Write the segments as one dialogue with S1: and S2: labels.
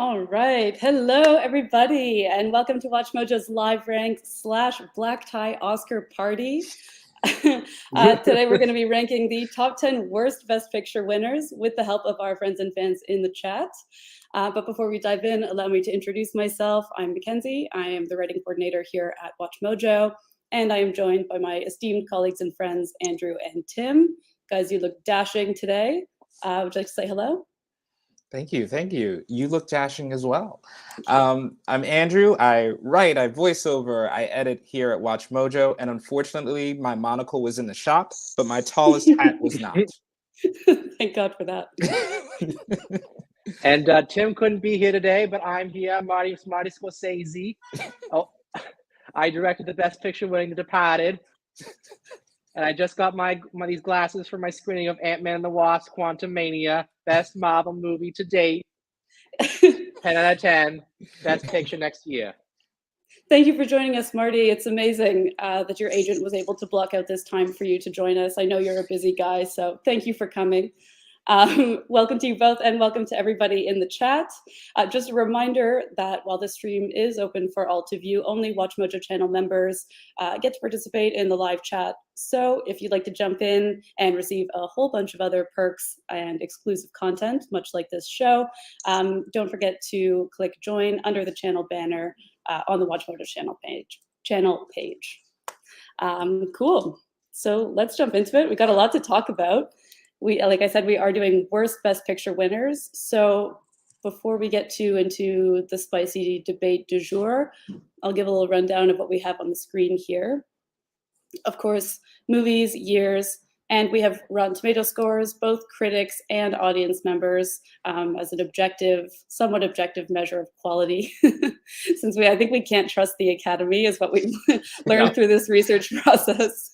S1: All right. Hello, everybody, and welcome to WatchMojo's live rank / black tie Oscar party. Today, we're going to be ranking the top 10 worst Best Picture winners with the help of our friends and fans in the chat. But before we dive in, allow me to introduce myself. I'm Mackenzie. I am the writing coordinator here at WatchMojo, and I am joined by my esteemed colleagues and friends, Andrew and Tim. Guys, you look dashing today. Would you like to say hello?
S2: Thank you. Thank you. You look dashing as well. I'm Andrew. I write, I voiceover, I edit here at WatchMojo. And unfortunately, my monocle was in the shop, but my tallest hat was not.
S1: Thank God for that.
S3: And Tim couldn't be here today, but I'm here, Marty Scorsese. Oh, I directed the Best Picture winning The Departed. And I just got these glasses for my screening of Ant-Man and the Wasp: Quantumania, best Marvel movie to date. 10 out of 10. Best Picture next year.
S1: Thank you for joining us, Marty. It's amazing that your agent was able to block out this time for you to join us. I know you're a busy guy, so thank you for coming. Welcome to you both, and welcome to everybody in the chat. Just a reminder that while the stream is open for all to view, only WatchMojo channel members get to participate in the live chat. So if you'd like to jump in and receive a whole bunch of other perks and exclusive content, much like this show, don't forget to click join under the channel banner on the WatchMojo channel page. Cool. So let's jump into it. We got a lot to talk about. Like I said, we are doing worst Best Picture winners. So before we get into the spicy debate du jour, I'll give a little rundown of what we have on the screen here. Of course, movies, years, and we have Rotten Tomato scores, both critics and audience members, as an somewhat objective measure of quality. Since I think we can't trust the Academy, is what we've learned through this research process.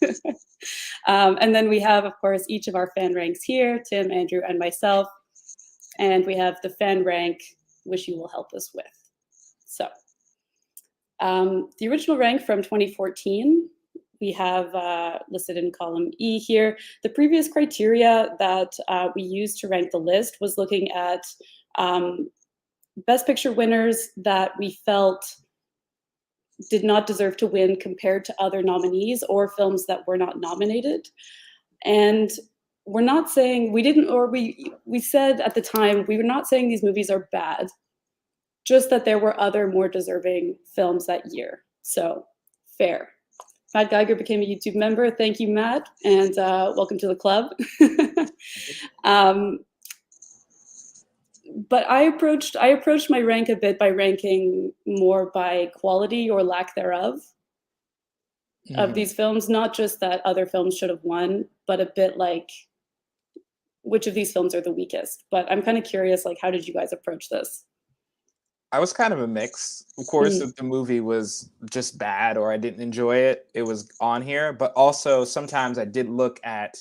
S1: And then we have, of course, each of our fan ranks here, Tim, Andrew, and myself. And we have the fan rank, which you will help us with. So the original rank from 2014, we have listed in column E here. The previous criteria that we used to rank the list was looking at Best Picture winners that we felt did not deserve to win compared to other nominees or films that were not nominated. And we're not saying, we said at the time, we were not saying these movies are bad, just that there were other more deserving films that year. So fair. Matt Geiger became a YouTube member. Thank you, Matt, and welcome to the club. But I approached my rank a bit by ranking more by quality or lack thereof of these films, not just that other films should have won, but a bit like which of these films are the weakest. But I'm kind of curious, like, how did you guys approach this?
S2: I was kind of a mix. Of course, if the movie was just bad or I didn't enjoy it, it was on here. But also sometimes I did look at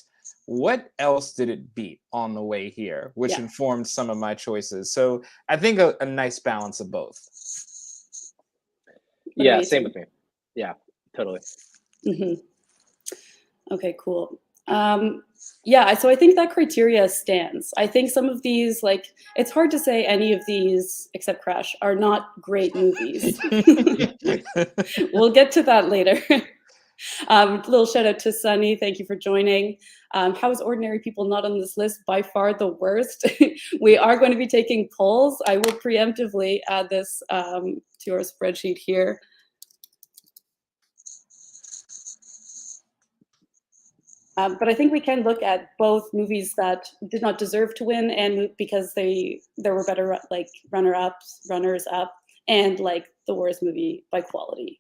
S2: what else did it beat on the way here, which informed some of my choices. So I think a nice balance of both.
S3: Yeah, same with me. Yeah, totally.
S1: Okay, cool. Yeah, so I think that criteria stands. I think some of these, like, it's hard to say any of these, except Crash, are not great movies. We'll get to that later. Little shout out to Sunny. Thank you for joining. How is Ordinary People not on this list? By far the worst. We are going to be taking polls. I will preemptively add this to our spreadsheet here. But I think we can look at both movies that did not deserve to win, and because there were better like runners up, and like the worst movie by quality.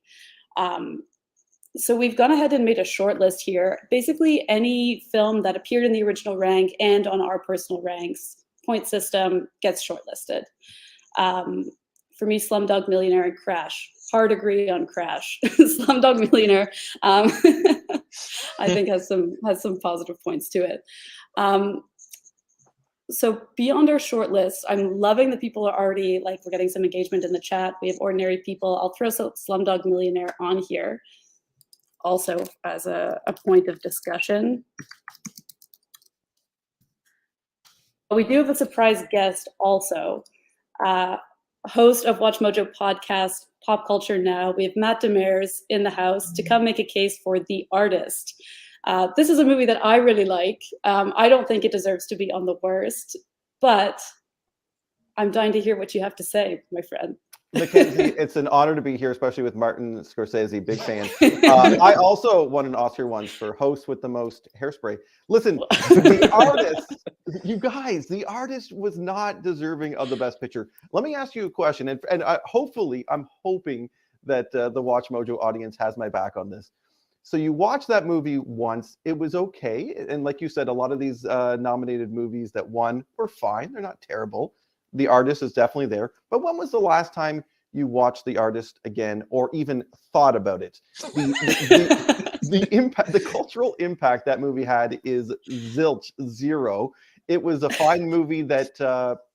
S1: So we've gone ahead and made a short list here. Basically, any film that appeared in the original rank and on our personal ranks point system gets shortlisted. For me, Slumdog Millionaire and Crash. Hard agree on Crash. Slumdog Millionaire, I think has some positive points to it. So beyond our short list, I'm loving that people are already, like, we're getting some engagement in the chat. We have Ordinary People. I'll throw Slumdog Millionaire on here also as a point of discussion. We do have a surprise guest also. host of Watch Mojo podcast, Pop Culture Now. We have Matt Demers in the house to come make a case for The Artist. This is a movie that I really like. I don't think it deserves to be on the worst, but I'm dying to hear what you have to say, my friend.
S4: Mackenzie, it's an honor to be here, especially with Martin Scorsese, big fan. I also won an Oscar once for host with the most hairspray. Listen, The Artist, you guys, The Artist was not deserving of the Best Picture. Let me ask you a question, and hopefully, I'm hoping that the Watch Mojo audience has my back on this. So you watched that movie once, it was okay, and like you said, a lot of these nominated movies that won were fine, they're not terrible. The Artist is definitely there. But when was the last time you watched The Artist again, or even thought about it? The impact, the cultural impact that movie had is zilch, zero. It was a fine movie that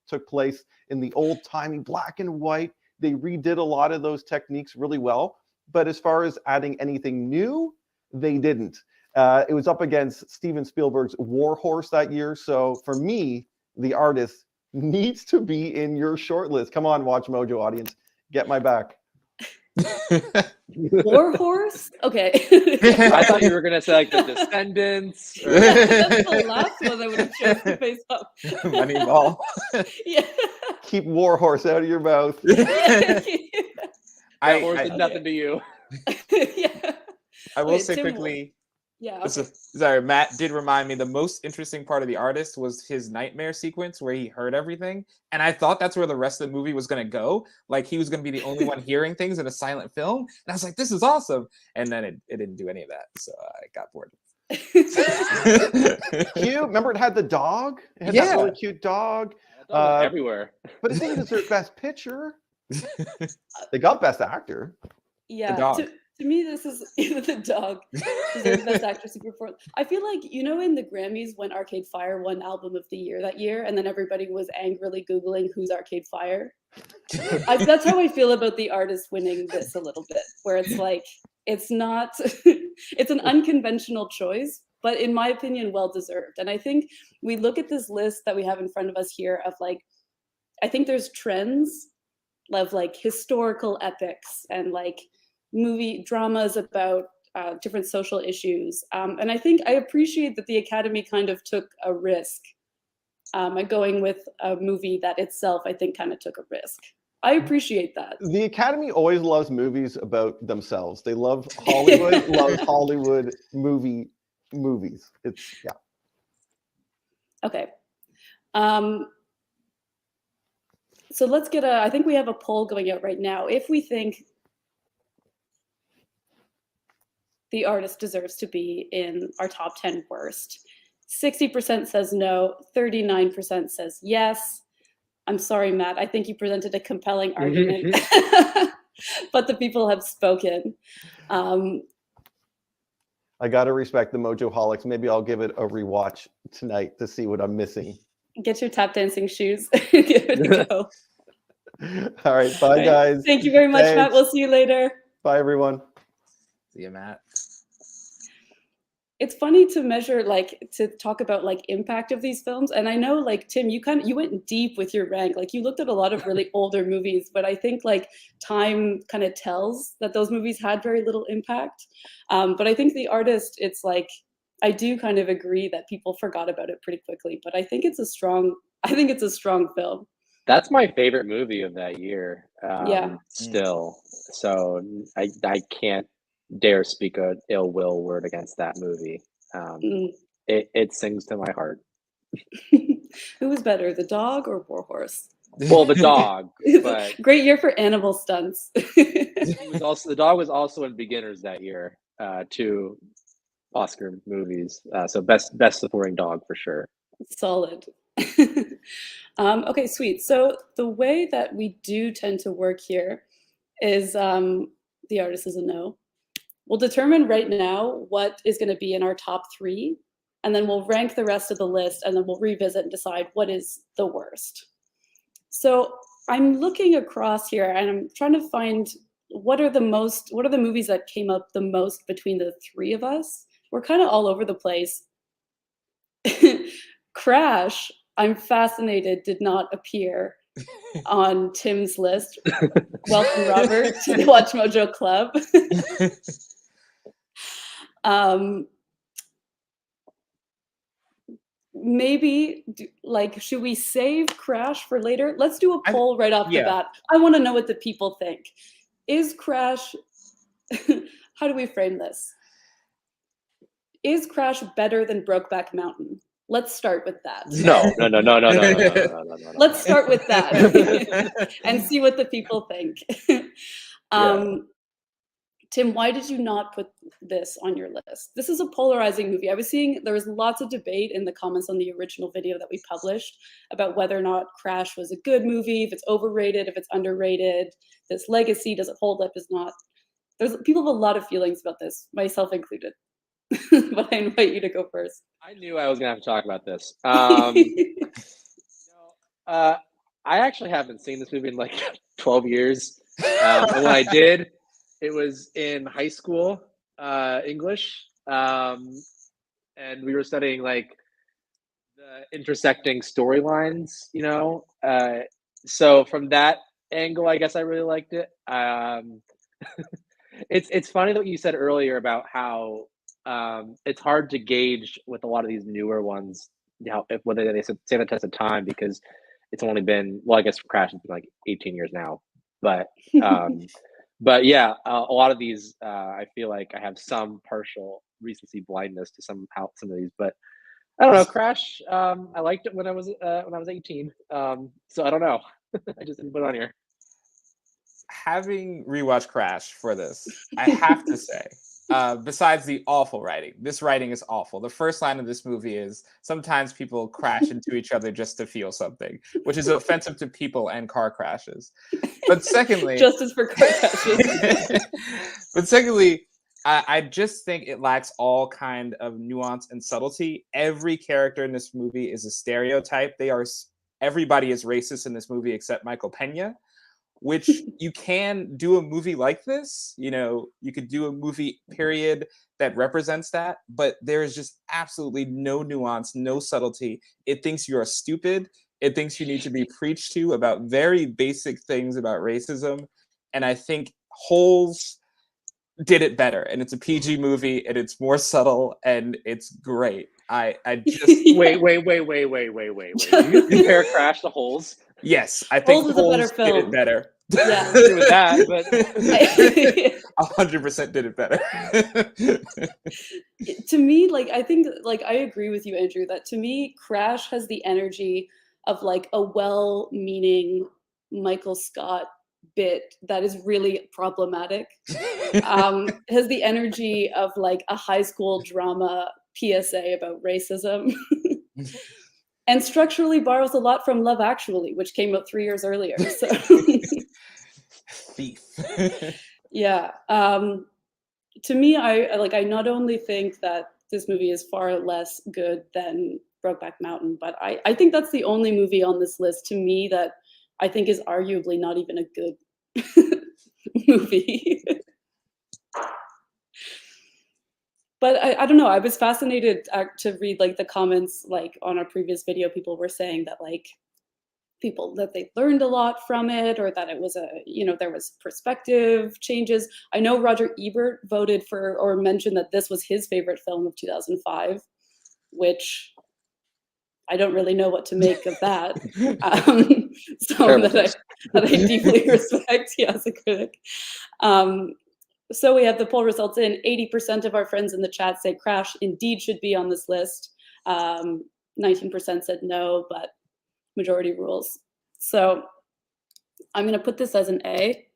S4: took place in the old-timey black and white. They redid a lot of those techniques really well. But as far as adding anything new, they didn't. It was up against Steven Spielberg's War Horse that year. So for me, The Artist needs to be in your shortlist. Come on, Watch Mojo audience, get my back.
S1: War Horse? Okay.
S3: I thought you were gonna say like The Descendants.
S1: That's the last one I would have chosen based off.
S2: Moneyball.
S1: Yeah.
S4: Keep War Horse out of your mouth.
S3: That horse did nothing to you.
S1: Yeah.
S2: I will
S1: Wait,
S2: say
S1: Tim,
S2: quickly.
S1: Yeah. Okay.
S2: Sorry, Matt did remind me the most interesting part of The Artist was his nightmare sequence where he heard everything. And I thought that's where the rest of the movie was going to go. Like he was going to be the only one hearing things in a silent film. And I was like, this is awesome. And then it didn't do any of that. So I got bored.
S4: Cute. Remember it had the dog? It had that really cute dog.
S3: Everywhere.
S4: But it didn't deserve Best Picture. They got Best Actor.
S1: Yeah.
S2: The dog.
S1: To me, this is the dog. Deserves Best Actress performance. I feel like, you know, in the Grammys when Arcade Fire won Album of the Year that year, and then everybody was angrily Googling who's Arcade Fire. That's how I feel about The Artist winning this a little bit, where it's like, it's not, it's an unconventional choice, but in my opinion, well-deserved. And I think we look at this list that we have in front of us here of like, I think there's trends of like historical epics and like movie dramas about different social issues. And I think I appreciate that the Academy kind of took a risk going with a movie that itself, I think, kind of took a risk. I appreciate that.
S4: The Academy always loves movies about themselves. They love Hollywood, loves Hollywood movies. It's, yeah.
S1: Okay. So let's get I think we have a poll going out right now. If we think The Artist deserves to be in our top 10 worst, 60% says no, 39% says yes. I'm sorry, Matt. I think you presented a compelling argument, but the people have spoken.
S4: I got to respect the Mojoholics. Maybe I'll give it a rewatch tonight to see what I'm missing.
S1: Get your tap dancing shoes. Give it a go.
S4: All right. Bye, guys.
S1: Thank you very much,
S4: Thanks.
S1: Matt. We'll see you later.
S4: Bye, everyone.
S2: See you, Matt.
S1: It's funny to measure, like, to talk about like impact of these films. And I know, like, Tim, you went deep with your rank. Like, you looked at a lot of really older movies, but I think like time kind of tells that those movies had very little impact. But I think The Artist, it's like, I do kind of agree that people forgot about it pretty quickly. But I think it's a strong film.
S3: That's my favorite movie of that year.
S1: Yeah.
S3: Still, so I can't dare speak an ill will word against that movie. It sings to my heart.
S1: Who was better, the dog or War Horse?
S3: Well, the dog, but
S1: great year for animal stunts.
S3: the dog was also in Beginners that year. 2 Oscar movies. So best supporting dog for sure.
S1: Solid. Okay, sweet. So the way that we do tend to work here is The Artist is a no. We'll determine right now what is going to be in our top 3, and then we'll rank the rest of the list, and then we'll revisit and decide what is the worst. So I'm looking across here, and I'm trying to find what are the movies that came up the most between the 3 of us. We're kind of all over the place. Crash, I'm fascinated, did not appear on Tim's list. Welcome, Robert, to the Watch Mojo Club. Maybe, like, should we save Crash for later? Let's do a poll right off the bat. I want to know what the people think. Is Crash, how do we frame this? Is Crash better than Brokeback Mountain? Let's start with that.
S3: No.
S1: Let's start with that and see what the people think. Tim, why did you not put this on your list? This is a polarizing movie. I was seeing there was lots of debate in the comments on the original video that we published about whether or not Crash was a good movie, if it's overrated, if it's underrated, this legacy, does it hold up, is not. People have a lot of feelings about this, myself included. But I invite you to go first.
S3: I knew I was going to have to talk about this. I actually haven't seen this movie in like 12 years. And when I did, it was in high school, English. And we were studying like the intersecting storylines, you know? So from that angle, I guess I really liked it. It's funny that you said earlier about how it's hard to gauge with a lot of these newer ones, you know, whether they stand the test of time, because it's only been, well, I guess Crash has been like 18 years now, but yeah, a lot of these, I feel like I have some partial recency blindness to some of these, but I don't know. Crash, I liked it when I was 18, so I don't know. I just didn't put it on here.
S2: Having rewatched Crash for this, I have to say, besides the awful writing, this writing is awful. The first line of this movie is, sometimes people crash into each other just to feel something, which is offensive to people and car crashes. But secondly,
S1: justice for car crashes.
S2: But secondly, I just think it lacks all kind of nuance and subtlety. Every character in this movie is a stereotype. Everybody is racist in this movie except Michael Pena. Which you can do a movie like this, you know, you could do a movie period that represents that, but there's just absolutely no nuance, no subtlety. It thinks you're stupid. It thinks you need to be preached to about very basic things about racism. And I think Holes did it better. And it's a PG movie and it's more subtle and it's great. I just
S3: wait. Do you compare Crash to Holes?
S2: Yes, I think
S1: Holes is a better film.
S2: Did it better.
S1: Yeah,
S3: I agree with that, but
S2: 100% did it better.
S1: To me, like, I think, like, I agree with you, Andrew, that to me, Crash has the energy of like a well-meaning Michael Scott bit that is really problematic. Has the energy of like a high school drama PSA about racism. And structurally borrows a lot from Love Actually, which came out 3 years earlier. So
S2: Thief.
S1: Yeah. To me, I not only think that this movie is far less good than Brokeback Mountain, but I think that's the only movie on this list to me that I think is arguably not even a good movie. But I don't know. I was fascinated to read like the comments, like on our previous video, people were saying that like that they learned a lot from it, or that it was there was perspective changes. I know Roger Ebert voted for or mentioned that this was his favorite film of 2005, which I don't really know what to make of that. So that I deeply respect, as a critic. So we have the poll results in. 80% of our friends in the chat say Crash indeed should be on this list. 19% said no, but majority rules. So I'm going to put this as an A,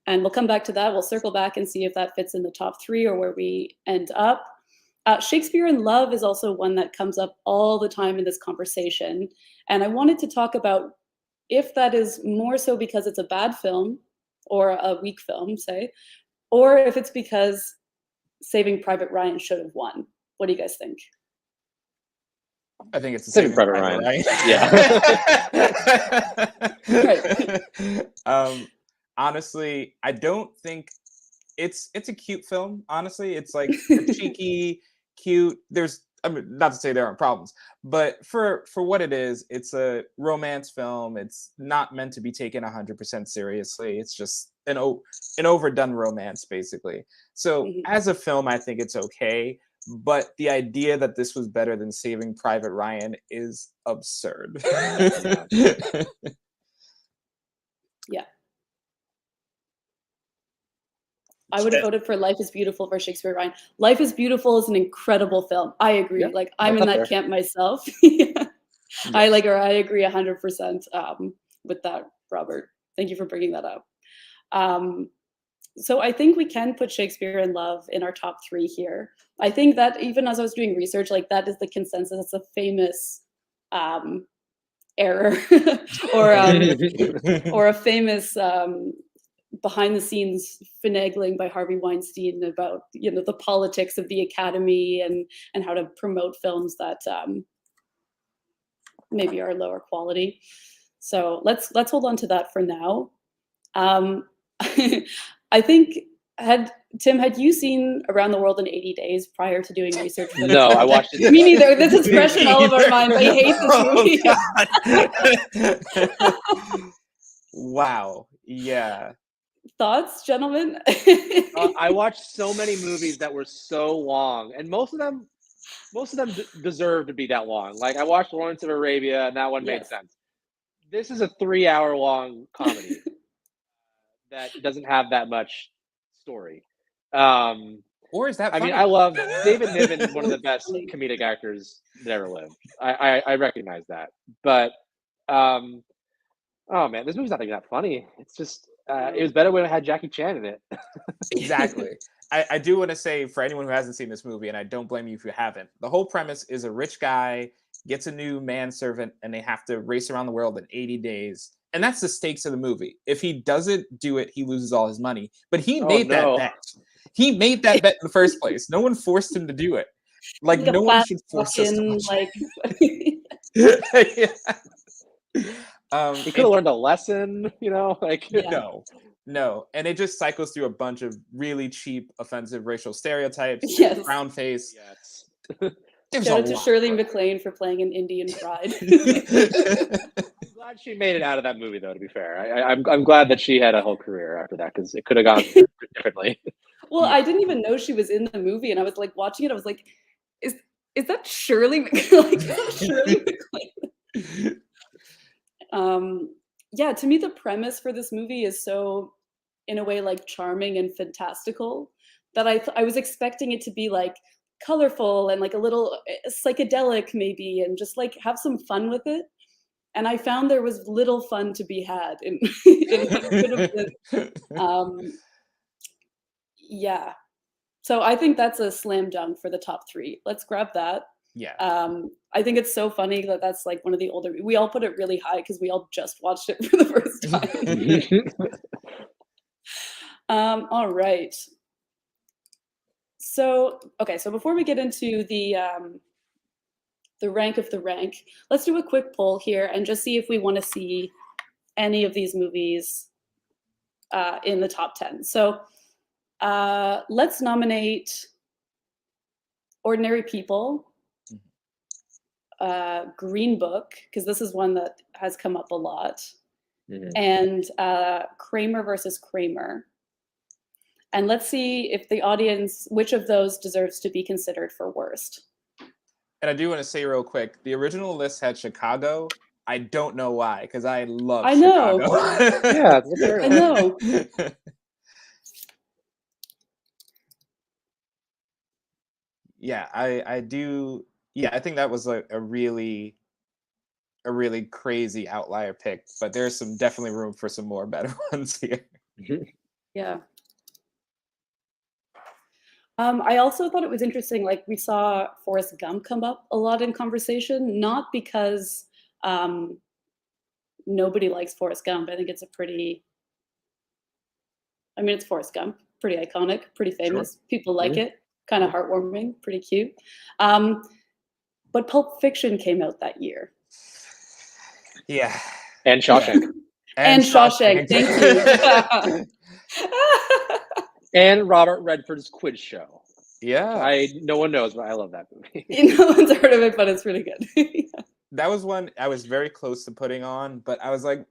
S1: and we'll come back to that. We'll circle back and see if that fits in the top 3 or where we end up. Shakespeare in Love is also one that comes up all the time in this conversation. And I wanted to talk about if that is more so because it's a bad film or a weak film, say, or if it's because Saving Private Ryan should have won. What do you guys think?
S2: I think it's
S3: Saving Private Ryan.
S2: Yeah. Honestly, I don't think it's a cute film. Honestly, it's like cheeky, cute. There's I mean, not to say there aren't problems, but for what it is, it's a romance film. It's not meant to be taken 100% seriously. It's just an overdone romance, basically. So as a film, I think it's okay. But the idea that this was better than Saving Private Ryan is absurd.
S1: Yeah. I would have voted for Life is Beautiful for Shakespeare Ryan. Life is Beautiful is an incredible film. I agree.
S3: Yeah,
S1: like I'm in that camp myself. I agree 100% with that, Robert. Thank you for bringing that up. So I think we can put Shakespeare in Love in our top 3 here. I think that even as I was doing research, like that is the consensus. It's a famous error or a famous behind the scenes finagling by Harvey Weinstein about the politics of the Academy and how to promote films that maybe are lower quality. So let's hold on to that for now. I think Tim, had you seen Around the World in 80 Days prior to doing research for this?
S3: No, I watched it.
S1: Me neither. This is fresh in all of our minds. I hate this movie.
S2: Wow. Yeah.
S1: Thoughts, gentlemen?
S3: I watched so many movies that were so long, and most of them deserve to be that long. Like I watched Lawrence of Arabia, and that one made sense. This is a 3-hour long comedy that doesn't have that much story.
S2: Or is that funny?
S3: I mean, I love David Niven is one of the best comedic actors that ever lived. I recognize that, but oh man, this movie's not even that funny. It's just it was better when it had Jackie Chan in it.
S2: Exactly. I do want to say, for anyone who hasn't seen this movie, and I don't blame you if you haven't, the whole premise is a rich guy gets a new manservant and they have to race around the world in 80 days. And that's the stakes of the movie. If he doesn't do it, he loses all his money. But he made that bet. He made that bet in the first place. No one forced him to do it. Like no one should force us to watch it.
S3: He could have learned a lesson,
S2: No. And it just cycles through a bunch of really cheap, offensive racial stereotypes.
S1: Yes.
S2: Brown face.
S3: Yes.
S1: Shout out to Shirley MacLaine for playing an Indian bride.
S3: I'm glad she made it out of that movie, though, to be fair. I'm glad that she had a whole career after that, because it could have gone differently.
S1: Well, I didn't even know she was in the movie, and I was like watching it. I was like, "Is that Shirley MacLaine?" Shirley MacLaine. Yeah, to me, the premise for this movie is so, in a way, like charming and fantastical that I was expecting it to be like colorful and like a little psychedelic, maybe, and just like have some fun with it. And I found there was little fun to be had in what could have been. Yeah. So I think that's a slam dunk for the top 3. Let's grab that.
S2: Yeah.
S1: I think it's so funny that that's like one of the older. We all put it really high because we all just watched it for the first time. All right. So before we get into the rank of the rank, let's do a quick poll here and just see if we want to see any of these movies in the top 10. So let's nominate Ordinary People, Green Book, because this is one that has come up a lot, and Kramer versus Kramer. And let's see if the audience, which of those deserves to be considered for worst.
S2: And I do want to say real quick, the original list had Chicago. I don't know why, because I love Chicago.
S3: Yeah,
S1: I know.
S2: Yeah, I do. Yeah, I think that was a really crazy outlier pick, but there's definitely room for some more better ones here.
S1: Yeah. I also thought it was interesting, like we saw Forrest Gump come up a lot in conversation, not because nobody likes Forrest Gump. I think it's it's Forrest Gump, pretty iconic, pretty famous. Sure. People like it, kind of heartwarming, pretty cute. But Pulp Fiction came out that year.
S2: Yeah.
S3: And Shawshank.
S1: And Shawshank, thank you.
S3: And Robert Redford's Quiz Show.
S2: Yeah.
S3: No one knows, but I love that movie.
S1: No one's heard of it, but it's really good. Yeah.
S2: That was one I was very close to putting on, but I was like,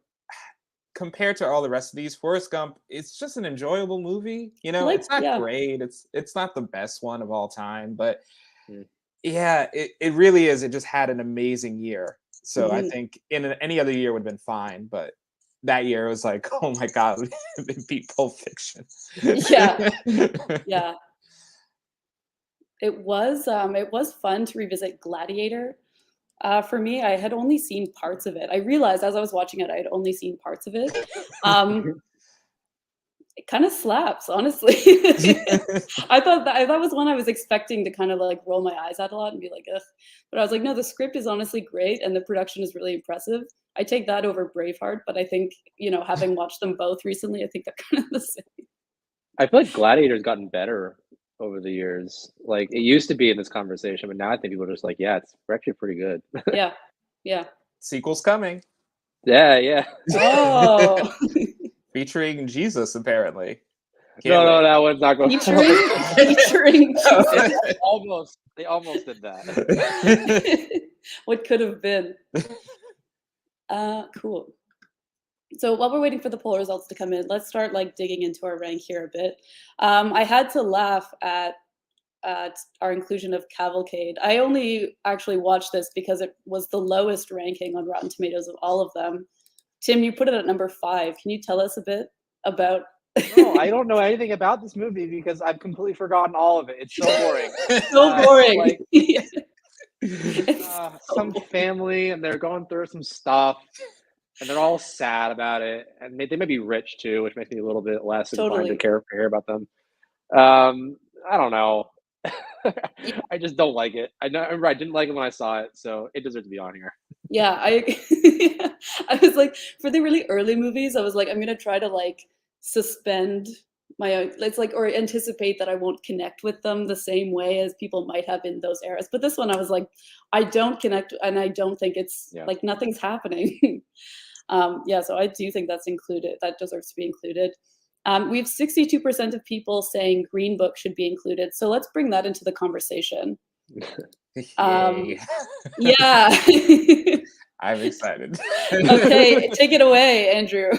S2: compared to all the rest of these, Forrest Gump, it's just an enjoyable movie. You know,
S1: Like,
S2: it's not
S1: yeah.
S2: great. It's not the best one of all time, but
S3: Mm.
S2: yeah, it really is. It just had an amazing year. So I
S1: Mhm.
S2: think any other year would have been fine, but that year it was like, oh my god, it beat Pulp Fiction.
S1: Yeah. Yeah. It was fun to revisit Gladiator. For me, I had only seen parts of it. I realized as I was watching it, I had only seen parts of it. It kind of slaps, honestly. I thought that was one I was expecting to kind of like roll my eyes at a lot and be like, ugh. But I was like, no, the script is honestly great and the production is really impressive. I take that over Braveheart, but I think, having watched them both recently, I think they're kind of the same.
S3: I feel like Gladiator's gotten better over the years. Like it used to be in this conversation, but now I think people are just like, yeah, it's actually pretty good.
S1: Yeah. Yeah.
S2: Sequel's coming,
S3: Yeah.
S1: Oh,
S2: featuring Jesus, apparently.
S3: No,
S2: Can't
S3: that one's not going.
S1: featuring Jesus.
S3: They almost did that.
S1: What could have been. Cool. So while we're waiting for the poll results to come in, let's start like digging into our rank here a bit. I had to laugh at our inclusion of Cavalcade. I only actually watched this because it was the lowest ranking on Rotten Tomatoes of all of them. Tim, you put it at number 5. Can you tell us a bit about?
S3: No, I don't know anything about this movie because I've completely forgotten all of it. It's so boring.
S1: So boring.
S3: Like,
S1: Yeah. It's so
S3: some
S1: boring.
S3: family and they're going through some stuff and they're all sad about it. And they may be rich too, which makes me a little bit less inclined to
S1: Totally.
S3: care about them. I don't know. I just don't like it. I remember I didn't like it when I saw it, so it deserves to be on here.
S1: Yeah, I was like, for the really early movies, I was like, I'm gonna try to like suspend my own, it's like, or anticipate that I won't connect with them the same way as people might have in those eras. But this one, I was like, I don't connect, and I don't think it's like nothing's happening. Yeah, so I do think that's included. That deserves to be included. We have 62% of people saying Green Book should be included. So let's bring that into the conversation. Yeah.
S2: I'm excited.
S1: Okay, take it away, Andrew.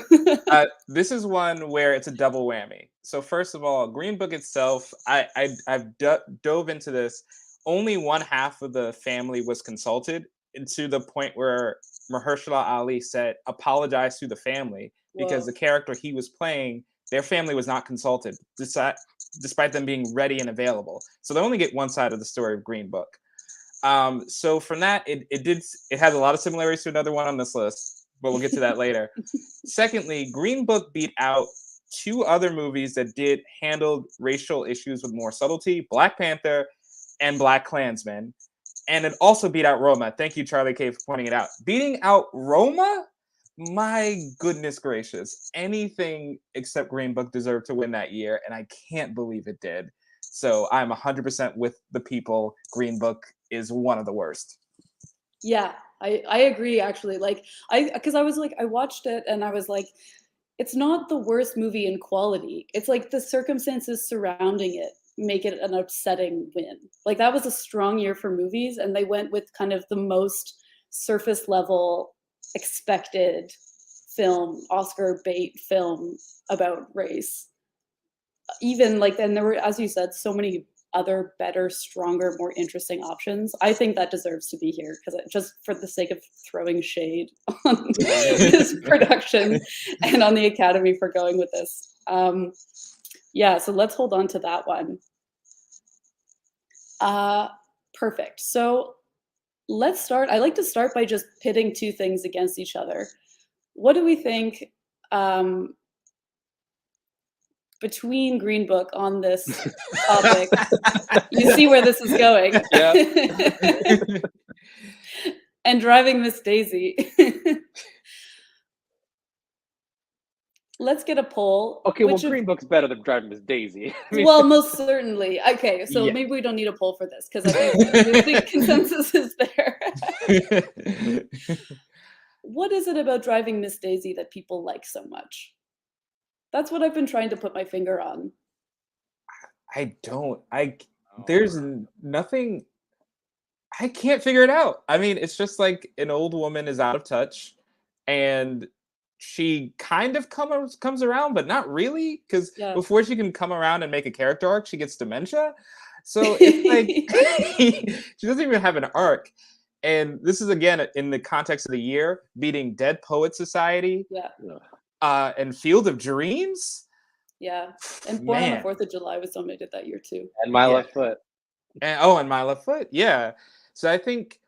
S2: This is one where it's a double whammy. So first of all, Green Book itself, I've dove into this. Only one half of the family was consulted, and to the point where Mahershala Ali said, apologize to the family because the character he was playing, their family was not consulted, despite them being ready and available. So they only get one side of the story of Green Book. So from that, it has a lot of similarities to another one on this list, but we'll get to that later. Secondly, Green Book beat out 2 other movies that did handle racial issues with more subtlety: Black Panther and Black Klansman. And it also beat out Roma. Thank you, Charlie K, for pointing it out. Beating out Roma? My goodness gracious. Anything except Green Book deserved to win that year, and I can't believe it did. So I'm 100% with the people. Green Book is one of the worst.
S1: Yeah, I agree, actually. Like, because I was like, I watched it and I was like, it's not the worst movie in quality. It's like the circumstances surrounding it make it an upsetting win. Like, that was a strong year for movies, and they went with kind of the most surface level expected film, Oscar bait film about race. Even like, then there were, as you said, so many other better, stronger, more interesting options. I think that deserves to be here because just for the sake of throwing shade on this production and on the Academy for going with this. Yeah, so let's hold on to that one. Perfect. So let's start. I like to start by just pitting 2 things against each other. What do we think between Green Book on this topic? You see where this is going.
S3: Yeah.
S1: And Driving Miss Daisy. Let's get a poll.
S3: Okay, well, Green Book's better than Driving Miss Daisy. I mean,
S1: well, most certainly. Okay, so
S2: Yeah.
S1: maybe we don't need a poll for this because I think the consensus is there. What is it about Driving Miss Daisy that people like so much? That's what I've been trying to put my finger on.
S2: There's nothing. I can't figure it out. I mean, it's just like an old woman is out of touch, and she kind of comes around, but not really, because
S1: Yeah.
S2: before she can come around and make a character arc, she gets dementia. So it's like she doesn't even have an arc. And this is again in the context of the year, beating Dead Poet Society, and Field of Dreams.
S1: Yeah, and Born on the
S2: Man.
S1: 4th of July was nominated that year too.
S3: And My
S2: Yeah.
S3: Left Foot.
S2: And My Left Foot, yeah. So I think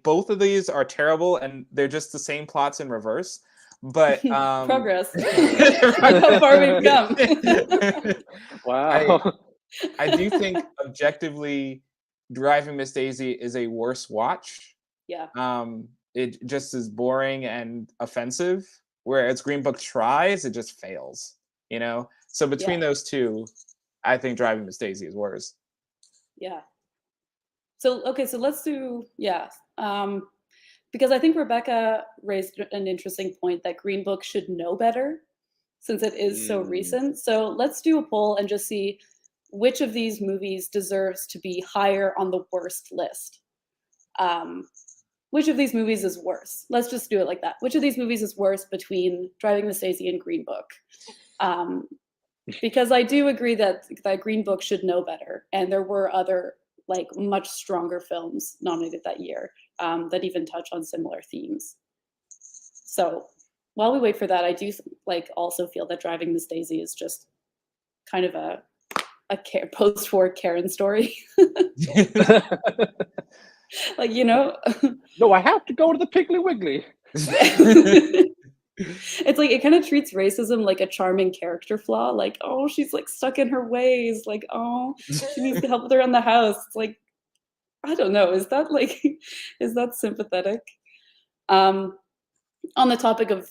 S2: both of these are terrible, and they're just the same plots in reverse. But
S1: Progress. Look how far we've come.
S3: Wow.
S2: I do think objectively, Driving Miss Daisy is a worse watch.
S1: Yeah.
S2: It just is boring and offensive, whereas Green Book tries, it just fails. You know. So between those two, I think Driving Miss Daisy is worse.
S1: Yeah. So okay, so let's do because I think Rebecca raised an interesting point that Green Book should know better since it is so recent. So let's do a poll and just see which of these movies deserves to be higher on the worst list. Which of these movies is worse? Let's just do it like that. Which of these movies is worse between Driving Miss Daisy and Green Book? Because I do agree that Green Book should know better, and there were other like much stronger films nominated that year that even touch on similar themes. So while we wait for that, I do also feel that Driving Miss Daisy is just kind of a post-war Karen story. Like, you know.
S3: No, I have to go to the Piggly Wiggly.
S1: It's like it kind of treats racism like a charming character flaw. Like, oh, she's like stuck in her ways. Like, oh, she needs to help with around the house. It's like, I don't know. Is that sympathetic? On the topic of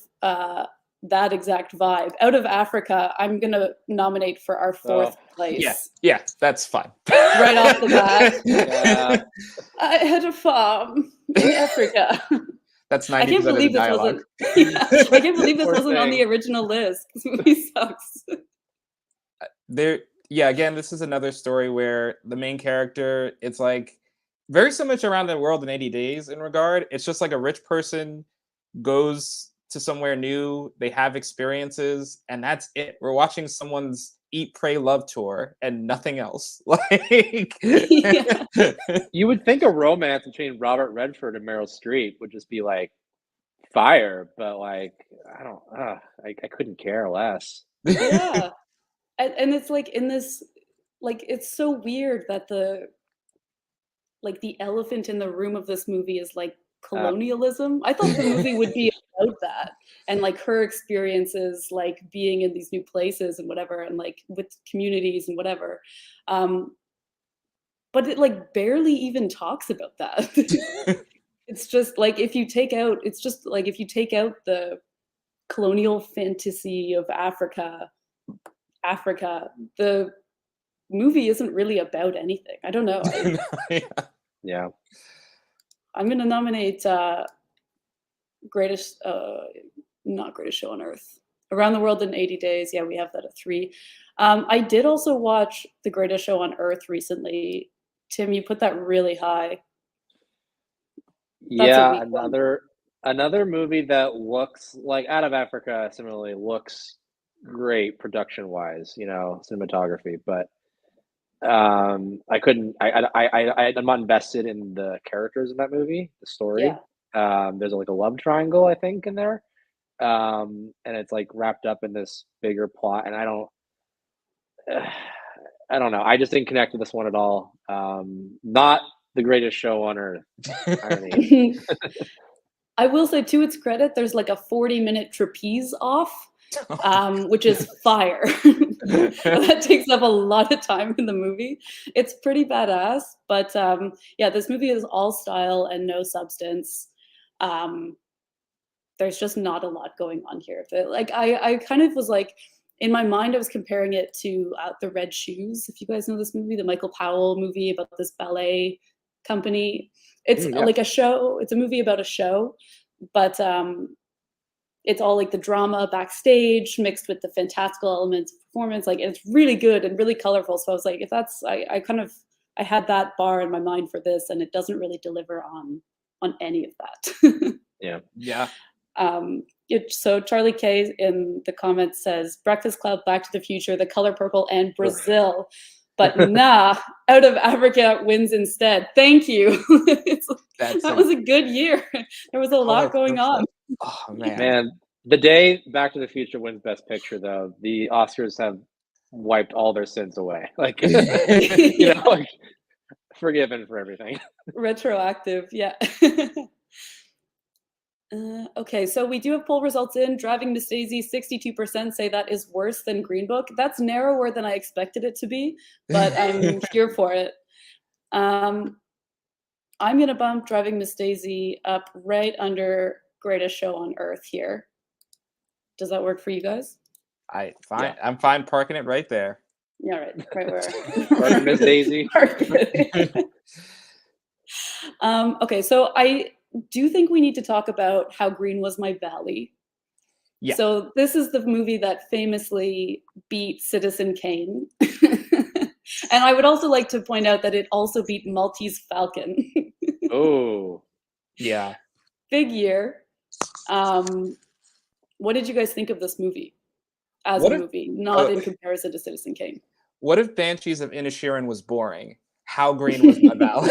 S1: that exact vibe, Out of Africa, I'm gonna nominate for our 4th place.
S2: Yeah, that's fine.
S1: Right off the bat.
S3: Yeah.
S1: I had a farm in Africa.
S2: That's 90%
S1: I can't
S2: of the
S1: believe this
S2: dialogue.
S1: wasn't. I can't believe this
S3: Poor
S1: wasn't on
S3: thing.
S1: the original list. This movie sucks.
S2: Again, this is another story where the main character, it's like very similar to Around the World in 80 Days in regard. It's just like a rich person goes to somewhere new, they have experiences, and that's it. We're watching someone's Eat, Pray, Love tour and nothing else. Like,
S1: Yeah.
S3: You would think a romance between Robert Redford and Meryl Streep would just be like fire, but like I couldn't care less.
S1: Yeah. And it's like in this, like, it's so weird that the elephant in the room of this movie is like colonialism. I thought the movie would be about that and like her experiences, like being in these new places and whatever, and like with communities and whatever. But it like barely even talks about that. It's just like if you take out the colonial fantasy of Africa, the movie isn't really about anything. I don't know.
S3: Yeah.
S1: I'm gonna nominate greatest, not Greatest Show on Earth. Around the World in 80 Days. Yeah, we have that at 3. I did also watch The Greatest Show on Earth recently. Tim, you put that really high. That's a weak one.
S3: Another movie that looks like Out of Africa similarly looks great production wise, cinematography, but I'm not invested in the characters in that movie, the story.
S1: Yeah.
S3: There's like a love triangle, I think, in there. And it's like wrapped up in this bigger plot, and I don't know. I just didn't connect with this one at all. Not The Greatest Show on Earth.
S1: I will say, to its credit, there's like a 40-minute trapeze off, which is fire. That takes up a lot of time in the movie. It's pretty badass, but yeah, this movie is all style and no substance. There's just not a lot going on here. Like I kind of was like, in my mind, I was comparing it to The Red Shoes. If you guys know this movie, the Michael Powell movie about this ballet company. It's like a show. It's a movie about a show, but it's all like the drama backstage mixed with the fantastical elements performance. Like, it's really good and really colorful. So I was like, if that's, I had that bar in my mind for this, and it doesn't really deliver on any of that.
S2: Yeah.
S1: So Charlie K in the comments says Breakfast Club, Back to the Future, The Color Purple, and Brazil. But nah, Out of Africa wins instead. Thank you. That was a good year. There was a lot going on.
S2: Oh man.
S3: Man, the day Back to the Future wins Best Picture, though, the Oscars have wiped all their sins away. Like, you know, like, forgiven for everything.
S1: Retroactive, yeah. Okay, so we do have poll results in. Driving Miss Daisy, 62% say that is worse than Green Book. That's narrower than I expected it to be, but I'm here for it. I'm gonna bump Driving Miss Daisy up right under Greatest Show on Earth here. Does that work for you guys?
S2: Fine. Yeah. I'm fine parking it right there.
S1: Yeah, right where.
S3: Parking Miss Daisy.
S1: Okay, so I do think we need to talk about How Green Was My Valley. Yeah. So this is the movie that famously beat Citizen Kane. And I would also like to point out that it also beat Maltese Falcon.
S3: Oh.
S2: Yeah.
S1: Big year. What did you guys think of this movie as a movie, not in comparison to Citizen Kane?
S2: What if Banshees of Inisherin was boring? How Green Was My Valley?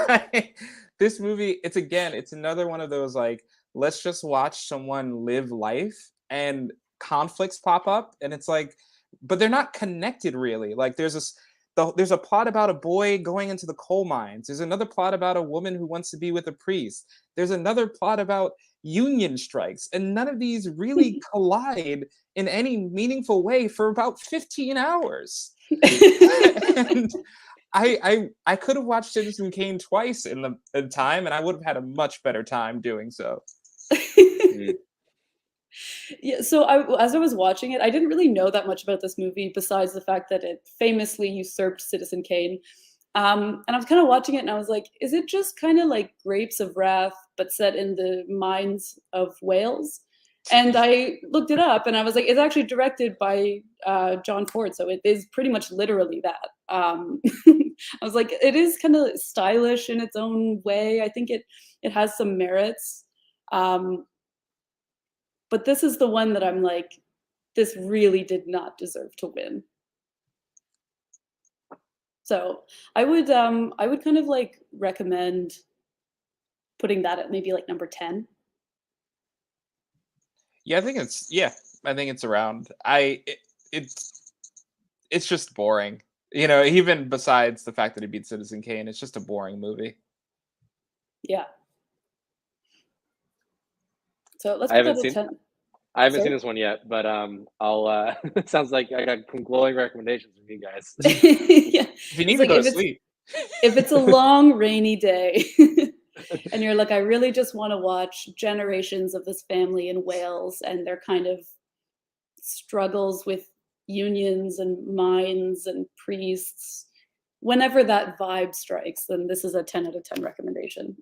S2: Like, this movie, it's another one of those, like, let's just watch someone live life and conflicts pop up, and it's like, but they're not connected really. Like, there's a plot about a boy going into the coal mines. There's another plot about a woman who wants to be with a priest. There's another plot about union strikes, and none of these really collide in any meaningful way for about 15 hours. And I could have watched Citizen Kane twice in the time, and I would have had a much better time doing so.
S1: Yeah, so as I was watching it, I didn't really know that much about this movie besides the fact that it famously usurped Citizen Kane. And I was kind of watching it, and I was like, is it just kind of like Grapes of Wrath, but set in the mines of Wales? And I looked it up, and I was like, it's actually directed by John Ford, so it is pretty much literally that. I was like, it is kind of stylish in its own way. I think it has some merits. But this is the one that I'm like, this really did not deserve to win. So I would kind of like recommend putting that at maybe like number 10.
S2: Yeah, I think it's around. It's just boring. You know, even besides the fact that it beat Citizen Kane, it's just a boring movie.
S1: Yeah. So let's put that at 10.
S3: I haven't seen this one yet, but I'll it sounds like I got some glowing recommendations from you guys.
S1: Yeah.
S2: If you need to go to sleep.
S1: If it's a long rainy day and you're like, I really just want to watch generations of this family in Wales and their kind of struggles with unions and mines and priests, whenever that vibe strikes, then this is a 10 out of 10 recommendation.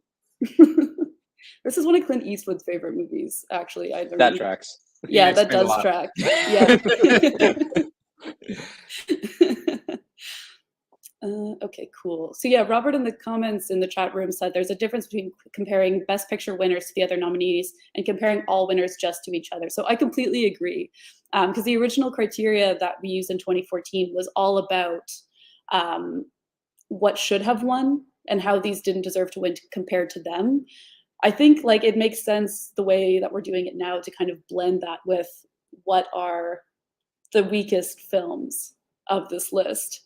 S1: This is one of Clint Eastwood's favorite movies, actually.
S3: That tracks.
S1: Yeah, that does track. Yeah. Okay, cool. So yeah, Robert in the comments in the chat room said there's a difference between comparing Best Picture winners to the other nominees and comparing all winners just to each other. So I completely agree, because the original criteria that we used in 2014 was all about what should have won and how these didn't deserve to win compared to them. I think like it makes sense the way that we're doing it now to kind of blend that with what are the weakest films of this list.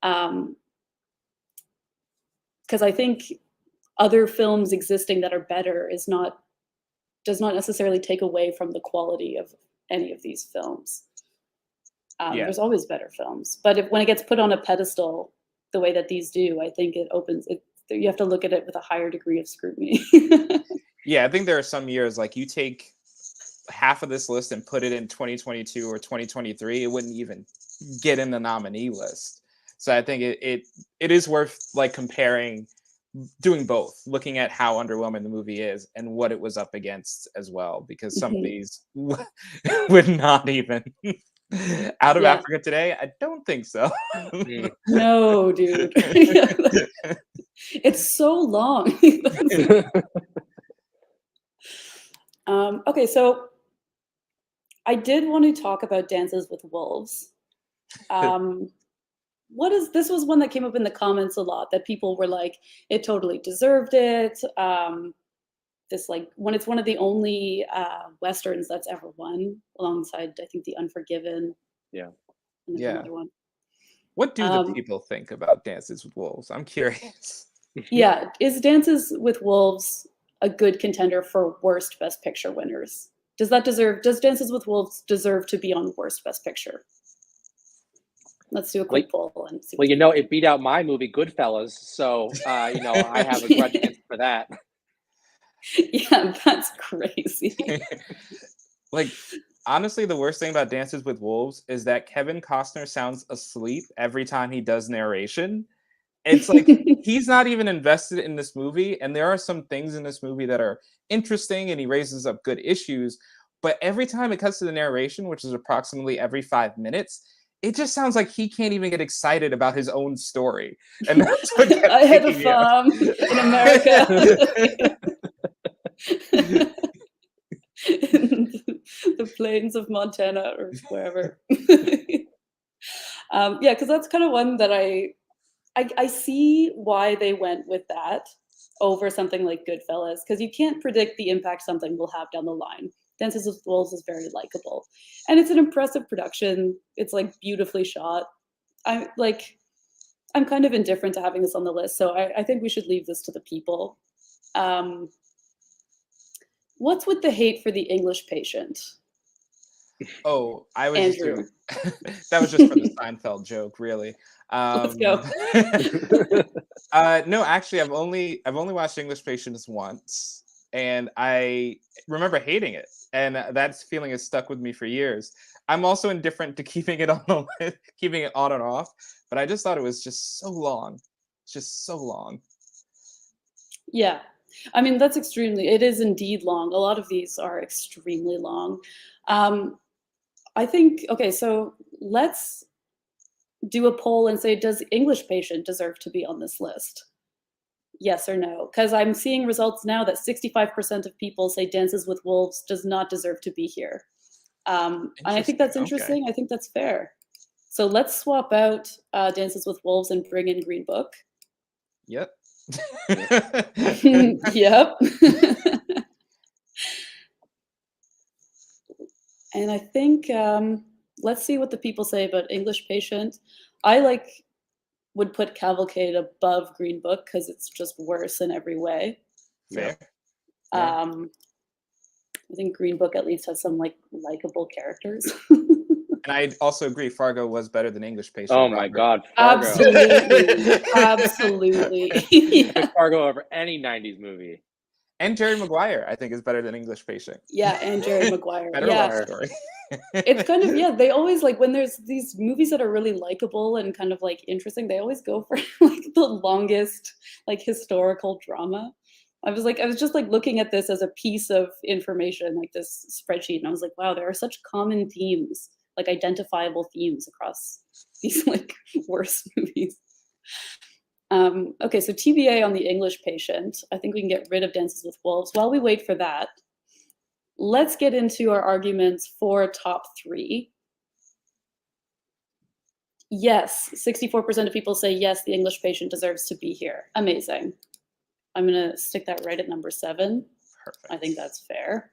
S1: Because I think other films existing that are better does not necessarily take away from the quality of any of these films. There's always better films, but when it gets put on a pedestal the way that these do, I think it opens it. You have to look at it with a higher degree of scrutiny.
S2: Yeah, I think there are some years like you take half of this list and put it in 2022 or 2023, it wouldn't even get in the nominee list. So I think it is worth like comparing, doing both, looking at how underwhelming the movie is and what it was up against as well, because some of these would not even Out of
S1: Yeah.
S2: Africa Today? I don't think so.
S3: Mm.
S1: No, dude. It's so long. Okay, so I did want to talk about Dances with Wolves. This was one that came up in the comments a lot, that people were like, it totally deserved it. This, like, when it's one of the only Westerns that's ever won, alongside, I think, The Unforgiven.
S3: Yeah.
S1: And there's
S2: Yeah.
S1: another one.
S2: What do the people think about Dances with Wolves? I'm curious.
S1: Yeah, is Dances with Wolves a good contender for worst Best Picture winners? Does Dances with Wolves deserve to be on worst Best Picture? Let's do a quick poll and see.
S3: Well, you know, it beat out my movie Goodfellas, so you know, I have a grudge against for that.
S1: Yeah, that's crazy.
S2: Like, honestly, the worst thing about Dances with Wolves is that Kevin Costner sounds asleep every time he does narration. It's like he's not even invested in this movie, and there are some things in this movie that are interesting, and he raises up good issues. But every time it cuts to the narration, which is approximately every 5 minutes, it just sounds like he can't even get excited about his own story. And that's what kept
S1: I had a
S2: taking me out.
S1: farm in America. In the plains of Montana or wherever. Yeah, because that's kind of one that I see why they went with that over something like Goodfellas, because you can't predict the impact something will have down the line. Dances with Wolves is very likable, and it's an impressive production. It's like beautifully shot. I'm kind of indifferent to having this on the list, so I think we should leave this to the people. What's with the hate for The English Patient?
S2: Oh, I was
S1: Andrew.
S2: that was just for the Seinfeld joke, really.
S1: Let's go.
S2: No, actually, I've only watched English Patients once, and I remember hating it, and that feeling has stuck with me for years. I'm also indifferent to keeping it on keeping it on and off, but I just thought it was just so long, just so long.
S1: Yeah, I mean, it is indeed long. A lot of these are extremely long. I think, okay, so let's do a poll and say, does English Patient deserve to be on this list? Yes or no? Because I'm seeing results now that 65% of people say Dances with Wolves does not deserve to be here. And I think that's interesting.
S2: Okay.
S1: I think that's fair. So let's swap out Dances with Wolves and bring in Green Book.
S2: Yep.
S1: Yep. And I think let's see what the people say about English Patient. I would put Cavalcade above Green Book because it's just worse in every way.
S2: Fair.
S1: I think Green Book at least has some likable characters.
S2: And I also agree, Fargo was better than English Patient.
S3: Oh my God, Fargo.
S1: Absolutely, absolutely.
S3: Yeah. Pick Fargo over any '90s movie.
S2: And Jerry Maguire, I think, is better than English Patient.
S1: Yeah, and Jerry Maguire.
S2: Better love story.
S1: It's kind of, yeah, they always when there's these movies that are really likable and kind of interesting, they always go for the longest historical drama. I was just looking at this as a piece of information, this spreadsheet, and I was like, wow, there are such common themes, identifiable themes across these worst movies. Okay, so TBA on The English Patient. I think we can get rid of Dances with Wolves. While we wait for that, let's get into our arguments for top 3. Yes, 64% of people say yes, The English Patient deserves to be here. Amazing. I'm going to stick that right at number 7.
S2: Perfect.
S1: I think that's fair.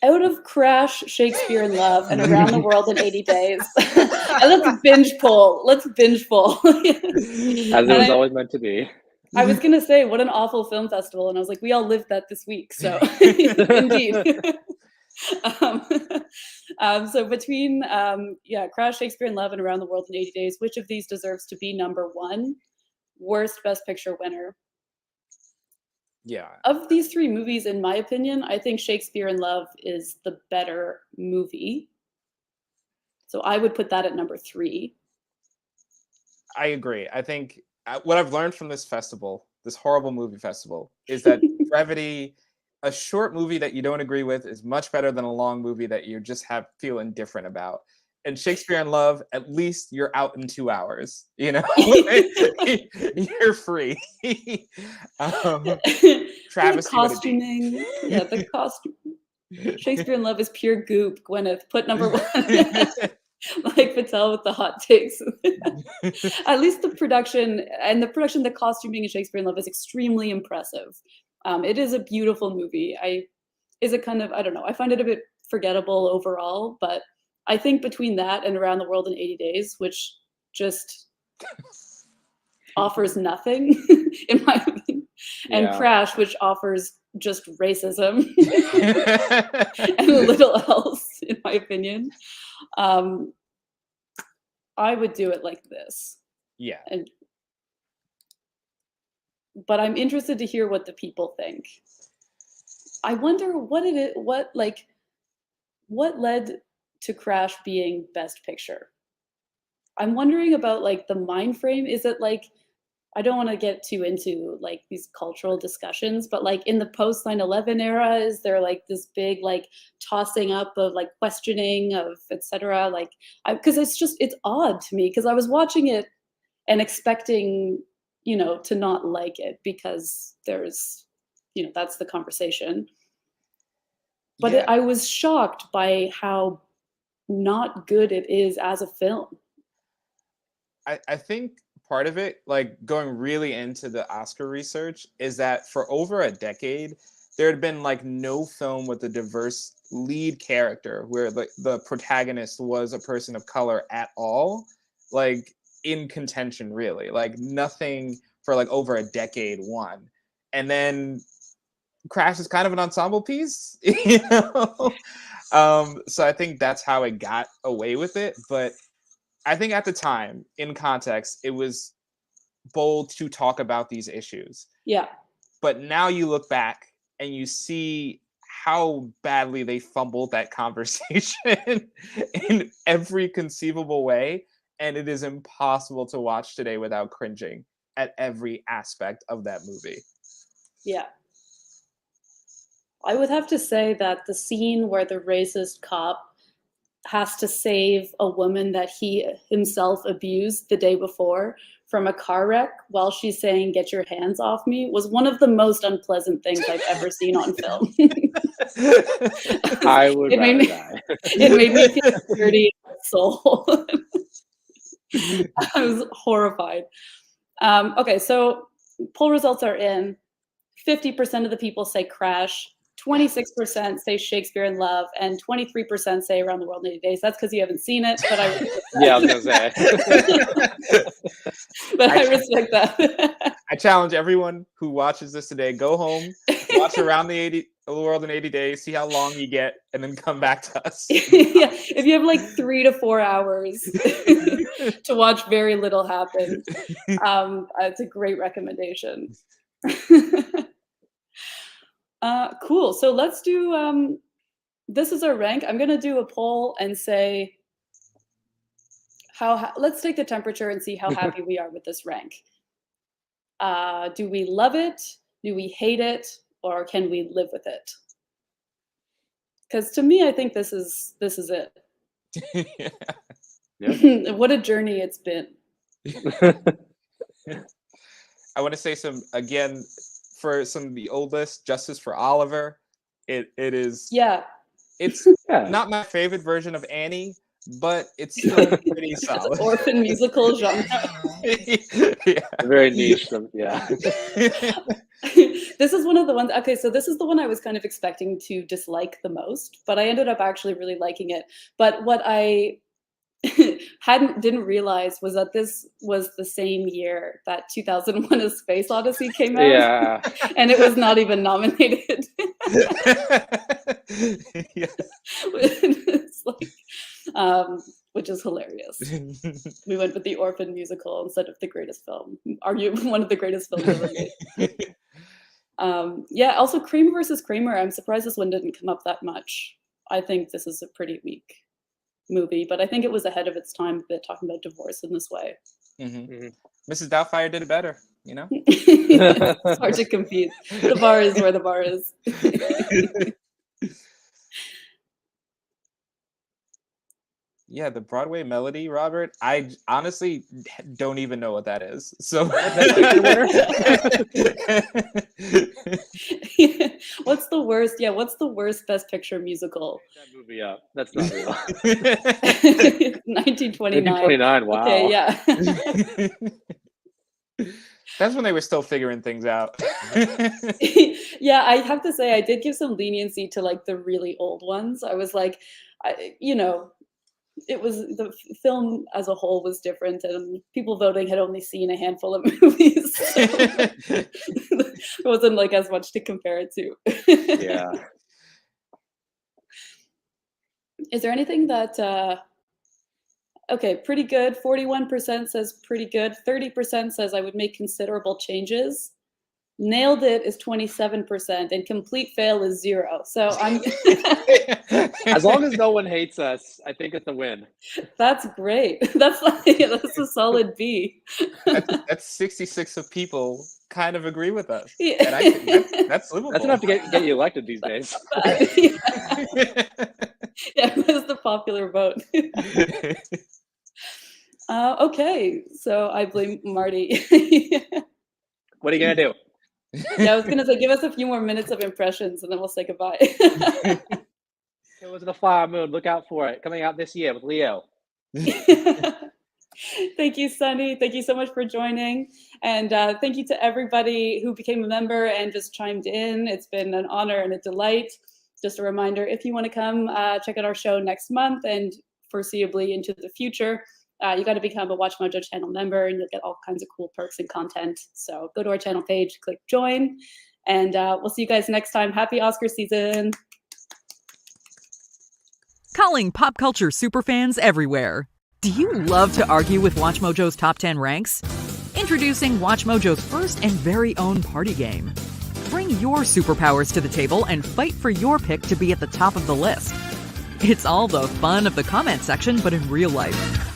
S1: Out of Crash, Shakespeare in Love, and Around the World in 80 Days. Let's binge poll. As it
S3: was always meant to be.
S1: I was going to say, what an awful film festival. And I was like, we all lived that this week. So indeed. So between Crash, Shakespeare in Love, and Around the World in 80 Days, which of these deserves to be number 1 worst Best Picture winner?
S2: Yeah.
S1: Of these 3 movies, in my opinion, I think Shakespeare in Love is the better movie. So I would put that at number 3.
S2: I agree. I think what I've learned from this festival, this horrible movie festival, is that brevity a short movie that you don't agree with is much better than a long movie that you just feel indifferent about. And Shakespeare in Love, at least you're out in 2 hours. You know, you're free.
S1: The
S2: Travis,
S1: costuming, yeah, the costume. Shakespeare in Love is pure goop. Gwyneth, put number one. Like Patel with the hot takes. At least the production, the costuming in Shakespeare in Love is extremely impressive. It is a beautiful movie. I don't know. I find it a bit forgettable overall, but I think between that and Around the World in 80 Days, which just offers nothing, in my opinion, and Crash, which offers just racism and little else, in my opinion, I would do it like this.
S2: Yeah.
S1: But I'm interested to hear what the people think. I wonder what led to Crash being Best Picture. I'm wondering about like the mind frame. Is it like, I don't want to get too into like these cultural discussions, but like in the post 9/11 era, is there like this big like tossing up of like questioning of etc. Like, because it's odd to me because I was watching it and expecting, you know, to not like it because there's, you know, that's the conversation. But I was shocked by how not good it is as a film.
S2: I think part of it, like going really into the Oscar research, is that for over a decade, there had been like no film with a diverse lead character where the protagonist was a person of color at all, like in contention, really. Like nothing for like over a decade won. And then Crash is kind of an ensemble piece, you know? So I think that's how it got away with it. But I think at the time, in context, it was bold to talk about these issues.
S1: Yeah.
S2: But now you look back and you see how badly they fumbled that conversation in every conceivable way. And it is impossible to watch today without cringing at every aspect of that movie.
S1: Yeah. I would have to say that the scene where the racist cop has to save a woman that he himself abused the day before from a car wreck while she's saying, "Get your hands off me," was one of the most unpleasant things I've ever seen on film.
S3: I would rather die.
S1: It made me feel dirty in my soul. I was horrified. Okay, so poll results are in. 50% of the people say Crash, 26% say Shakespeare in Love, and 23% say Around the World in 80 Days. That's because you haven't seen it, but I
S3: was gonna say.
S1: But I respect that.
S2: I challenge everyone who watches this today, go home, watch Around the World in 80 Days, see how long you get, and then come back to us.
S1: Yeah, if you have like 3 to 4 hours to watch very little happen, it's a great recommendation. Cool. So let's do, this is our rank. I'm going to do a poll and say, let's take the temperature and see how happy we are with this rank. Do we love it? Do we hate it? Or can we live with it? Because to me, I think this is it.
S2: Yeah.
S1: What a journey it's been.
S2: I want to say again, for some of the old list, Justice for Oliver. It is.
S1: Yeah.
S2: It's not my favorite version of Annie, but it's still pretty solid.
S1: Orphan musical genre.
S2: Yeah.
S3: Very niche. Yeah.
S1: This is one of the ones. Okay, so this is the one I was kind of expecting to dislike the most, but I ended up actually really liking it. But what I didn't realize was that this was the same year that 2001: A Space Odyssey came out.
S3: Yeah.
S1: And it was not even nominated.
S2: Yeah.
S1: It's like, which is hilarious. We went with the Orphan musical instead of the greatest film. Arguably one of the greatest films ever made. Yeah, also Kramer versus Kramer. I'm surprised this one didn't come up that much. I think this is a pretty weak movie, but I think it was ahead of its time a bit talking about divorce in this way.
S2: Mm-hmm. Mrs. Doubtfire did it better. you know?
S1: It's hard to compete. The bar is where the bar is.
S2: Yeah, the Broadway melody, Robert. I honestly don't even know what that is. So
S1: What's the worst? Yeah, what's the worst Best Picture musical?
S3: That movie up. That's not real.
S1: 1929.
S3: 1929. Wow.
S1: Okay, yeah.
S2: That's when they were still figuring things out.
S1: Yeah, I have to say I did give some leniency to like the really old ones. I was like, it was the film as a whole was different, and people voting had only seen a handful of movies. So there wasn't like as much to compare it to.
S3: Yeah.
S1: Is there anything that okay, pretty good. 41% says pretty good. 30% says I would make considerable changes. Nailed it is 27%, and complete fail is 0. So I'm
S3: As long as no one hates us, I think it's a win.
S1: That's great. That's a solid B.
S2: That's 66 of people kind of agree with us.
S1: Yeah.
S2: And I think that's livable.
S3: That's enough to get you elected these days.
S1: Yeah, it was the popular vote. Okay, so I blame Marty.
S3: What are you gonna do?
S1: Yeah, I was gonna say, give us a few more minutes of impressions, and then we'll say goodbye.
S3: It was the Flower Moon. Look out for it. Coming out this year with Leo.
S1: Thank you, Sunny. Thank you so much for joining. And thank you to everybody who became a member and just chimed in. It's been an honor and a delight. Just a reminder, if you want to come check out our show next month and foreseeably into the future, you got to become a Watch Mojo channel member, and you'll get all kinds of cool perks and content. So go to our channel page, click join, and we'll see you guys next time. Happy Oscar season.
S5: Calling pop culture superfans everywhere. Do you love to argue with WatchMojo's top 10 ranks? Introducing WatchMojo's first and very own party game. Bring your superpowers to the table and fight for your pick to be at the top of the list. It's all the fun of the comment section, but in real life.